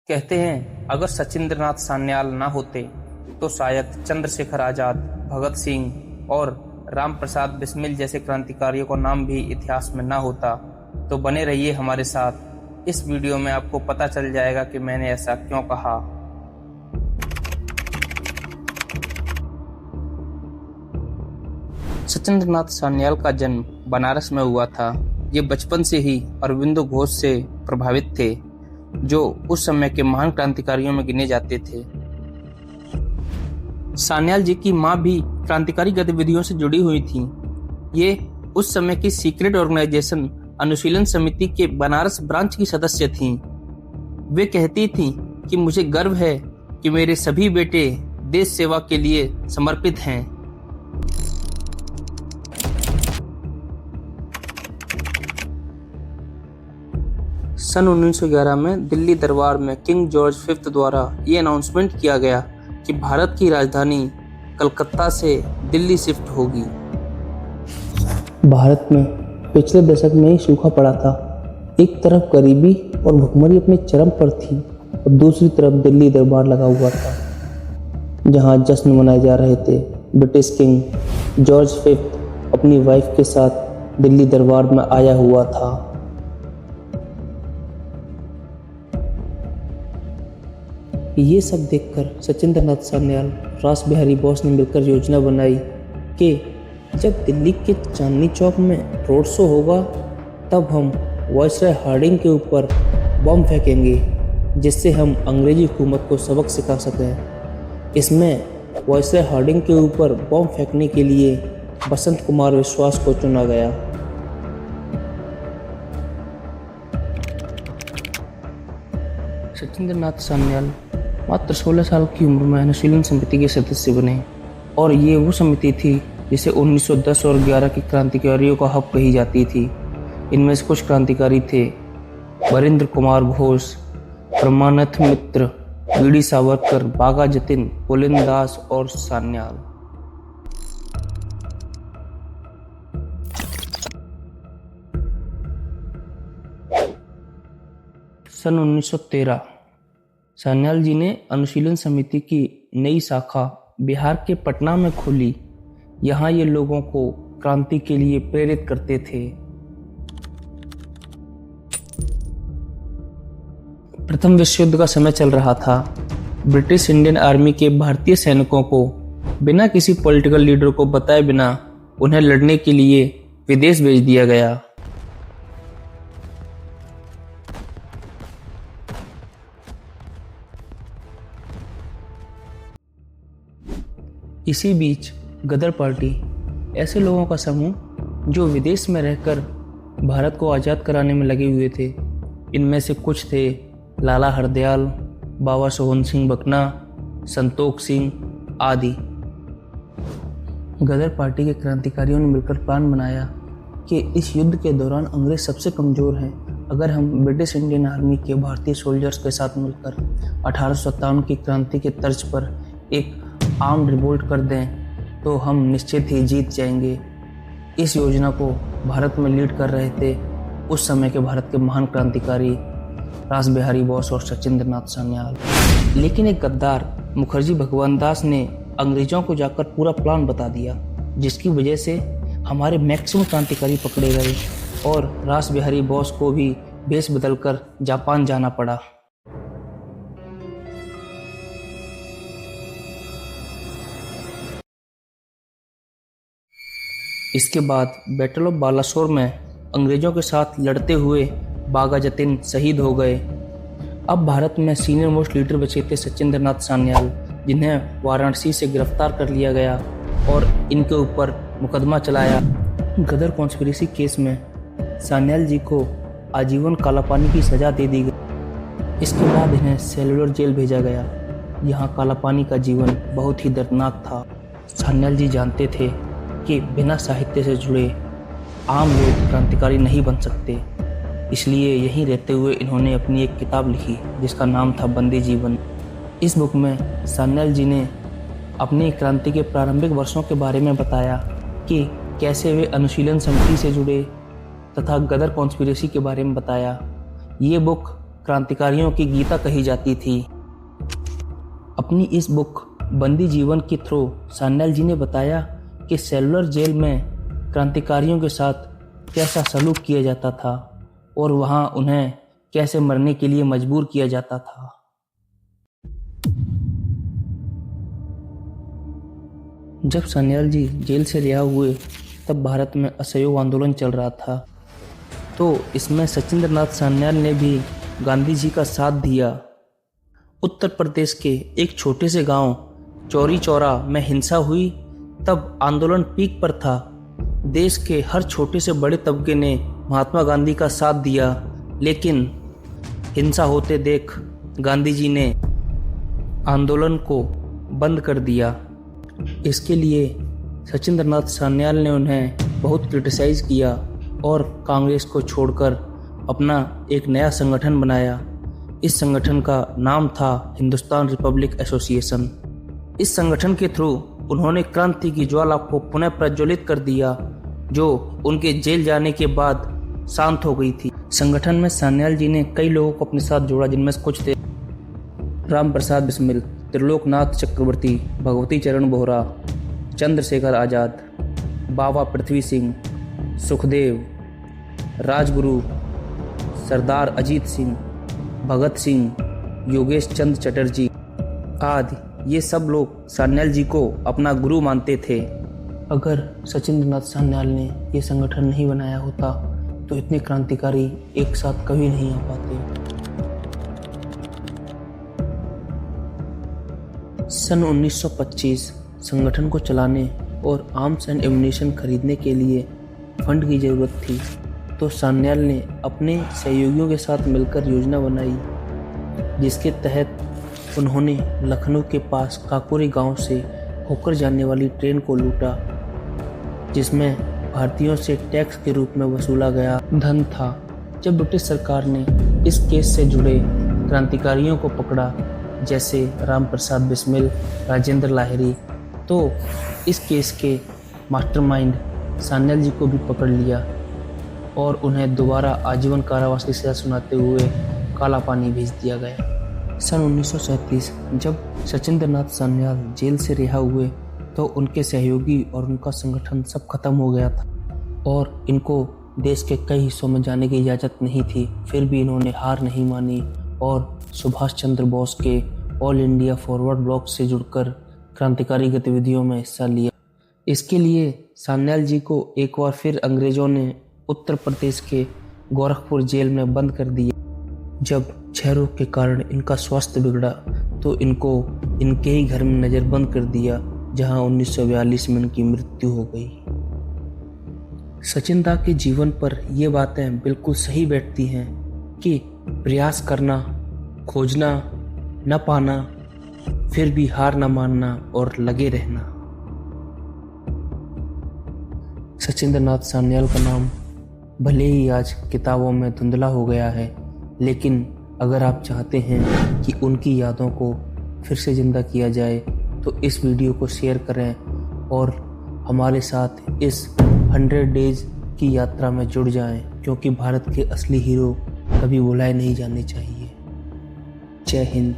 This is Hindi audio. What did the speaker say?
कहते हैं अगर सचिंद्रनाथ सान्याल ना होते तो शायद चंद्रशेखर आजाद, भगत सिंह और राम प्रसाद बिस्मिल जैसे क्रांतिकारियों का नाम भी इतिहास में ना होता। तो बने रहिए हमारे साथ। इस वीडियो में आपको पता चल जाएगा कि मैंने ऐसा क्यों कहा। सचिंद्रनाथ सान्याल का जन्म बनारस में हुआ था। ये बचपन से ही अरविंदो घोष से प्रभावित थे, जो उस समय के महान क्रांतिकारियों में गिने जाते थे। सान्याल जी की मां भी क्रांतिकारी गतिविधियों से जुड़ी हुई थी। ये उस समय की सीक्रेट ऑर्गेनाइजेशन अनुशीलन समिति के बनारस ब्रांच की सदस्य थीं। वे कहती थीं कि मुझे गर्व है कि मेरे सभी बेटे देश सेवा के लिए समर्पित हैं। सन 1911 में दिल्ली दरबार में किंग जॉर्ज V द्वारा ये अनाउंसमेंट किया गया कि भारत की राजधानी कलकत्ता से दिल्ली शिफ्ट होगी। भारत में पिछले दशक में ही सूखा पड़ा था। एक तरफ गरीबी और भुखमरी अपने चरम पर थी और दूसरी तरफ दिल्ली दरबार लगा हुआ था, जहां जश्न मनाए जा रहे थे। ब्रिटिश किंग जॉर्ज V अपनी वाइफ के साथ दिल्ली दरबार में आया हुआ था। ये सब देखकर सचिंद्रनाथ सान्याल, रास बिहारी बोस ने मिलकर योजना बनाई कि जब दिल्ली के चांदनी चौक में रोड शो होगा तब हम वायसराय हार्डिंग के ऊपर बम फेंकेंगे, जिससे हम अंग्रेजी हुकूमत को सबक सिखा सकें। इसमें वायसराय हार्डिंग के ऊपर बम फेंकने के लिए बसंत कुमार विश्वास को चुना गया। सचिंद्रनाथ सान्याल मात्र 16 साल की उम्र में अनुशीलन समिति के सदस्य बने और ये वो समिति थी जिसे 1910 और 11 की क्रांतिकारियों का हब कही जाती थी। इनमें से कुछ क्रांतिकारी थे वरिंद्र कुमार घोष, परमानथ मित्र, वीडी सावरकर, बागा जतिन, पुलिन दास और सान्याल। सन 1913 सान्याल जी ने अनुशीलन समिति की नई शाखा बिहार के पटना में खोली। यहाँ ये लोगों को क्रांति के लिए प्रेरित करते थे। प्रथम विश्व युद्ध का समय चल रहा था। ब्रिटिश इंडियन आर्मी के भारतीय सैनिकों को बिना किसी पॉलिटिकल लीडर को बताए बिना उन्हें लड़ने के लिए विदेश भेज दिया गया। इसी बीच गदर पार्टी, ऐसे लोगों का समूह जो विदेश में रहकर भारत को आज़ाद कराने में लगे हुए थे। इनमें से कुछ थे लाला हरदयाल, बाबा सोहन सिंह बकना, संतोख सिंह आदि। गदर पार्टी के क्रांतिकारियों ने मिलकर प्लान बनाया कि इस युद्ध के दौरान अंग्रेज सबसे कमज़ोर हैं। अगर हम ब्रिटिश इंडियन आर्मी के भारतीय सोल्जर्स के साथ मिलकर 1857 की क्रांति के तर्ज पर एक आर्म्ड रिवोल्ट कर दें तो हम निश्चित ही जीत जाएंगे। इस योजना को भारत में लीड कर रहे थे उस समय के भारत के महान क्रांतिकारी रास बिहारी बोस और सचिंद्रनाथ सान्याल। लेकिन एक गद्दार मुखर्जी भगवान दास ने अंग्रेजों को जाकर पूरा प्लान बता दिया, जिसकी वजह से हमारे मैक्सिमम क्रांतिकारी पकड़े गए और रास बिहारी बोस को भी भेष बदलकर जापान जाना पड़ा। इसके बाद बैटल ऑफ बालासोर में अंग्रेजों के साथ लड़ते हुए बागा जतिन शहीद हो गए। अब भारत में सीनियर मोस्ट लीडर बचे थे सचिंद्रनाथ सान्याल, जिन्हें वाराणसी से गिरफ्तार कर लिया गया और इनके ऊपर मुकदमा चलाया। गदर कॉन्स्पिरेसी केस में सान्याल जी को आजीवन कालापानी की सजा दे दी गई। इसके बाद इन्हें सेलुलर जेल भेजा गया। यहाँ कालापानी का जीवन बहुत ही दर्दनाक था। सान्याल जी जानते थे कि बिना साहित्य से जुड़े आम लोग क्रांतिकारी नहीं बन सकते। इसलिए यहीं रहते हुए इन्होंने अपनी एक किताब लिखी जिसका नाम था बंदी जीवन। इस बुक में सान्याल जी ने अपनी क्रांति के प्रारंभिक वर्षों के बारे में बताया कि कैसे वे अनुशीलन समिति से जुड़े तथा गदर कॉन्स्पिरेसी के बारे में बताया। ये बुक क्रांतिकारियों की गीता कही जाती थी। अपनी इस बुक बंदी जीवन के थ्रू सान्याल जी ने बताया कि सेलुलर जेल में क्रांतिकारियों के साथ कैसा सलूक किया जाता था और वहां उन्हें कैसे मरने के लिए मजबूर किया जाता था। जब सान्याल जी जेल से रिहा हुए तब भारत में असहयोग आंदोलन चल रहा था, तो इसमें सचिंद्रनाथ सान्याल ने भी गांधी जी का साथ दिया। उत्तर प्रदेश के एक छोटे से गांव चौरी चौरा में हिंसा हुई, तब आंदोलन पीक पर था। देश के हर छोटे से बड़े तबके ने महात्मा गांधी का साथ दिया, लेकिन हिंसा होते देख गांधी जी ने आंदोलन को बंद कर दिया। इसके लिए सचिंद्रनाथ सान्याल ने उन्हें बहुत क्रिटिसाइज किया और कांग्रेस को छोड़कर अपना एक नया संगठन बनाया। इस संगठन का नाम था हिंदुस्तान रिपब्लिक एसोसिएशन। इस संगठन के थ्रू उन्होंने क्रांति की ज्वाला को पुनः प्रज्वलित कर दिया, जो उनके जेल जाने के बाद शांत हो गई थी। संगठन में सान्याल जी ने कई लोगों को अपने साथ जोड़ा, जिनमें से कुछ थे राम प्रसाद बिस्मिल, त्रिलोकनाथ चक्रवर्ती, भगवती चरण बोहरा, चंद्रशेखर आज़ाद, बाबा पृथ्वी सिंह, सुखदेव, राजगुरु, सरदार अजीत सिंह, भगत सिंह, योगेश चंद्र चटर्जी आदि। ये सब लोग सान्याल जी को अपना गुरु मानते थे। अगर सचिंद्रनाथ सान्याल ने ये संगठन नहीं बनाया होता तो इतने क्रांतिकारी एक साथ कभी नहीं आ पाते। सन 1925 संगठन को चलाने और आर्म्स एंड एम्युनिशन खरीदने के लिए फंड की ज़रूरत थी, तो सान्याल ने अपने सहयोगियों के साथ मिलकर योजना बनाई, जिसके तहत उन्होंने लखनऊ के पास काकोरी गांव से होकर जाने वाली ट्रेन को लूटा, जिसमें भारतीयों से टैक्स के रूप में वसूला गया धन था। जब ब्रिटिश सरकार ने इस केस से जुड़े क्रांतिकारियों को पकड़ा, जैसे राम प्रसाद बिस्मिल, राजेंद्र लाहिरी, तो इस केस के मास्टरमाइंड सान्याल जी को भी पकड़ लिया और उन्हें दोबारा आजीवन कारावास की सजा सुनाते हुए काला पानी भेज दिया गया। सन 1937 जब सचिंद्रनाथ सान्याल जेल से रिहा हुए तो उनके सहयोगी और उनका संगठन सब खत्म हो गया था और इनको देश के कई हिस्सों में जाने की इजाज़त नहीं थी। फिर भी इन्होंने हार नहीं मानी और सुभाष चंद्र बोस के ऑल इंडिया फॉरवर्ड ब्लॉक से जुड़कर क्रांतिकारी गतिविधियों में हिस्सा लिया। इसके लिए सान्याल जी को एक बार फिर अंग्रेज़ों ने उत्तर प्रदेश के गोरखपुर जेल में बंद कर दिया। जब क्षय रोग के कारण इनका स्वास्थ्य बिगड़ा तो इनको इनके ही घर में नज़रबंद कर दिया, जहां 1942 में इनकी मृत्यु हो गई। सचिन दा के जीवन पर ये बातें बिल्कुल सही बैठती हैं कि प्रयास करना, खोजना, न पाना, फिर भी हार न मानना और लगे रहना। सचिंद्रनाथ सान्याल का नाम भले ही आज किताबों में धुंधला हो गया है, लेकिन अगर आप चाहते हैं कि उनकी यादों को फिर से ज़िंदा किया जाए तो इस वीडियो को शेयर करें और हमारे साथ इस 100 डेज़ की यात्रा में जुड़ जाएं, क्योंकि भारत के असली हीरो कभी भुलाए नहीं जाने चाहिए। जय हिंद।